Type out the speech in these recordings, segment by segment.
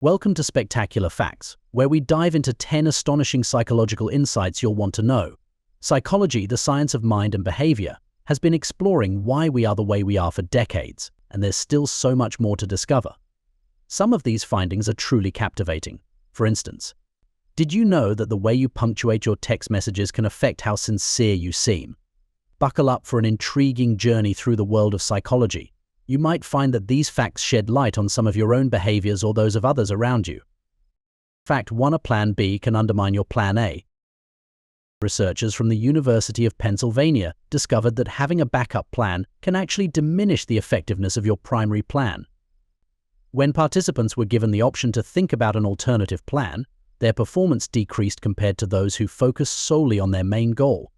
Welcome to Spectacular Facts, where we dive into 10 astonishing psychological insights you'll want to know. Psychology, the science of mind and behavior, has been exploring why we are the way we are for decades, and there's still so much more to discover. Some of these findings are truly captivating. For instance, did you know that the way you punctuate your text messages can affect how sincere you seem? Buckle up for an intriguing journey through the world of psychology. You might find that these facts shed light on some of your own behaviors or those of others around you. Fact 1: a plan B can undermine your plan A. Researchers from the University of Pennsylvania discovered that having a backup plan can actually diminish the effectiveness of your primary plan. When participants were given the option to think about an alternative plan, their performance decreased compared to those who focused solely on their main goal.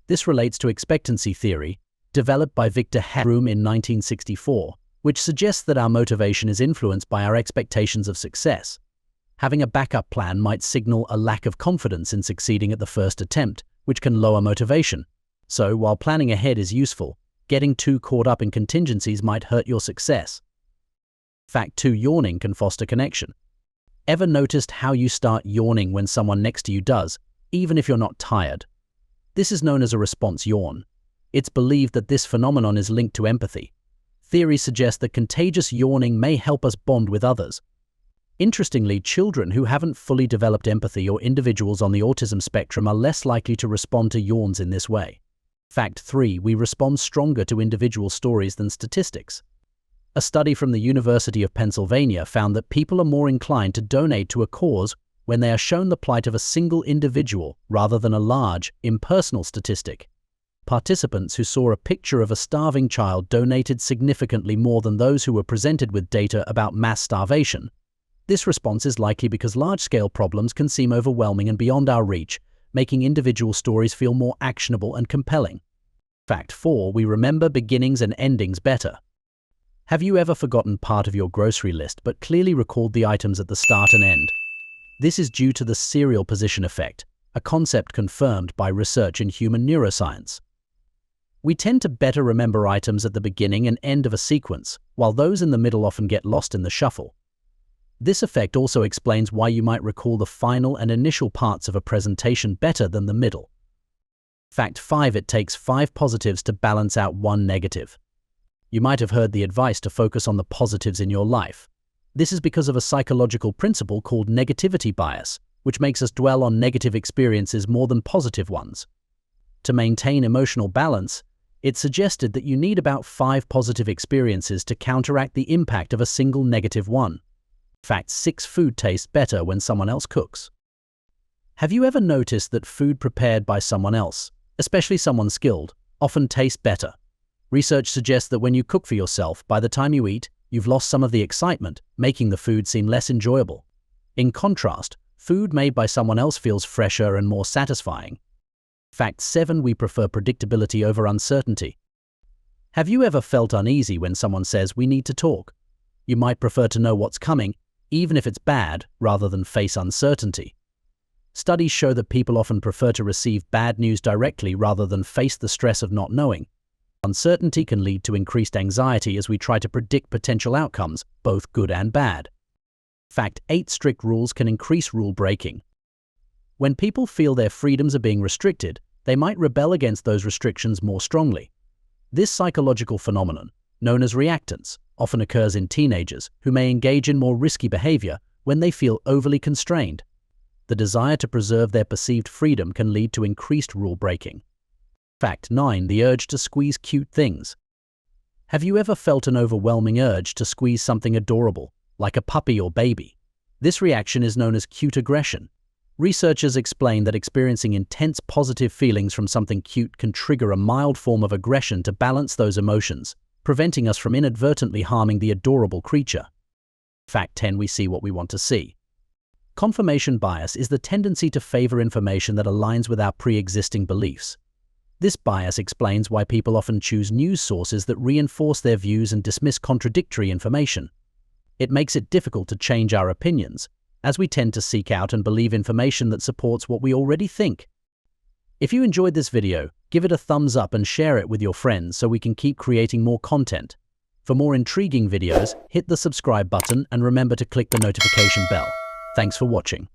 This relates to expectancy theory, developed by Victor Heroom in 1964, which suggests that our motivation is influenced by our expectations of success. Having a backup plan might signal a lack of confidence in succeeding at the first attempt, which can lower motivation. So, while planning ahead is useful, getting too caught up in contingencies might hurt your success. Fact 2: yawning can foster connection. Ever noticed how you start yawning when someone next to you does, even if you're not tired? This is known as a response yawn. It's believed that this phenomenon is linked to empathy. Theories suggest that contagious yawning may help us bond with others. Interestingly, children who haven't fully developed empathy or individuals on the autism spectrum are less likely to respond to yawns in this way. Fact 3: we respond stronger to individual stories than statistics. A study from the University of Pennsylvania found that people are more inclined to donate to a cause when they are shown the plight of a single individual rather than a large, impersonal statistic. Participants who saw a picture of a starving child donated significantly more than those who were presented with data about mass starvation. This response is likely because large-scale problems can seem overwhelming and beyond our reach, making individual stories feel more actionable and compelling. Fact 4: we remember beginnings and endings better. Have you ever forgotten part of your grocery list but clearly recalled the items at the start and end? This is due to the serial position effect, a concept confirmed by research in human neuroscience. We tend to better remember items at the beginning and end of a sequence, while those in the middle often get lost in the shuffle. This effect also explains why you might recall the final and initial parts of a presentation better than the middle. Fact 5: it takes 5 positives to balance out 1 negative. You might have heard the advice to focus on the positives in your life. This is because of a psychological principle called negativity bias, which makes us dwell on negative experiences more than positive ones. To maintain emotional balance, it's suggested that you need about 5 positive experiences to counteract the impact of a single negative one. Fact 6: food tastes better when someone else cooks. Have you ever noticed that food prepared by someone else, especially someone skilled, often tastes better? Research suggests that when you cook for yourself, by the time you eat, you've lost some of the excitement, making the food seem less enjoyable. In contrast, food made by someone else feels fresher and more satisfying. Fact 7: we prefer predictability over uncertainty. Have you ever felt uneasy when someone says, "We need to talk"? You might prefer to know what's coming, even if it's bad, rather than face uncertainty. Studies show that people often prefer to receive bad news directly rather than face the stress of not knowing. Uncertainty can lead to increased anxiety as we try to predict potential outcomes, both good and bad. Fact 8: strict rules can increase rule breaking. When people feel their freedoms are being restricted, they might rebel against those restrictions more strongly. This psychological phenomenon, known as reactance, often occurs in teenagers who may engage in more risky behavior when they feel overly constrained. The desire to preserve their perceived freedom can lead to increased rule breaking. Fact 9: the urge to squeeze cute things. Have you ever felt an overwhelming urge to squeeze something adorable, like a puppy or baby? This reaction is known as cute aggression. Researchers explain that experiencing intense positive feelings from something cute can trigger a mild form of aggression to balance those emotions, preventing us from inadvertently harming the adorable creature. Fact 10: we see what we want to see. Confirmation bias is the tendency to favor information that aligns with our pre-existing beliefs. This bias explains why people often choose news sources that reinforce their views and dismiss contradictory information. It makes it difficult to change our opinions, as we tend to seek out and believe information that supports what we already think. If you enjoyed this video, give it a thumbs up and share it with your friends so we can keep creating more content. For more intriguing videos, hit the subscribe button and remember to click the notification bell. Thanks for watching.